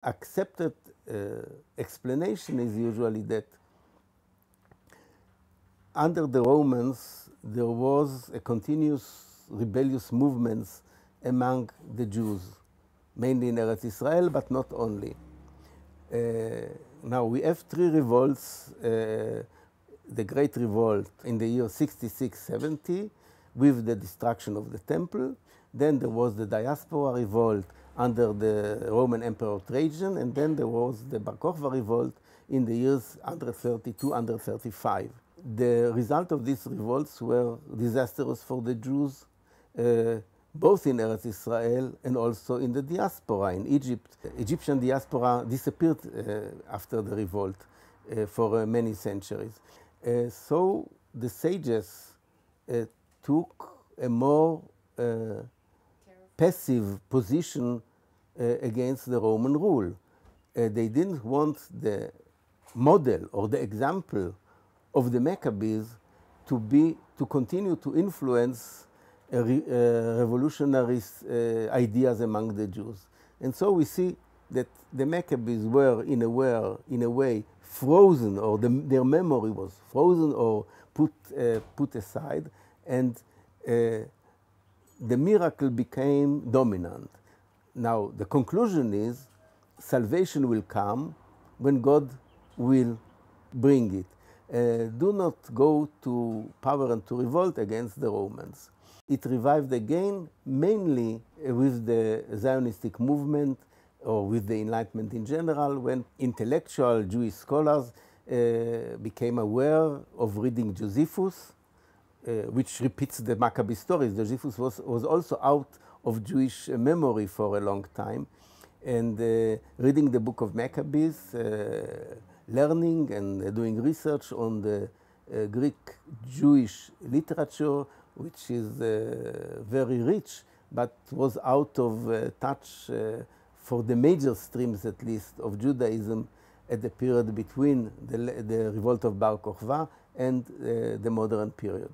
Accepted explanation is usually that under the Romans there was a continuous rebellious movements among the Jews, mainly in Eretz Israel, but not only. Now we have three revolts. The Great Revolt in the year 66-70 with the destruction of the temple. Then there was the Diaspora Revolt under the Roman Emperor Trajan, and then there was the Bar Kokhba Revolt in the years 132-135. The result of these revolts were disastrous for the Jews, both in Eretz Israel and also in the diaspora in Egypt. Egyptian diaspora disappeared after the revolt for many centuries. So the sages took a more passive position against the Roman rule. They didn't want the model or the example of the Maccabees to continue to influence revolutionary ideas among the Jews. And so we see that the Maccabees were in a way frozen, or their memory was frozen or put aside, and the miracle became dominant. Now the conclusion is salvation will come when God will bring it. Do not go to power and to revolt against the Romans. It revived again mainly with the Zionistic movement or with the Enlightenment in general, when intellectual Jewish scholars became aware of reading Josephus, which repeats the Maccabee stories. Josephus was also out of Jewish memory for a long time. And reading the book of Maccabees, learning and doing research on the Greek Jewish literature, which is very rich, but was out of touch for the major streams, at least, of Judaism at the period between the revolt of Bar Kokhba and the modern period.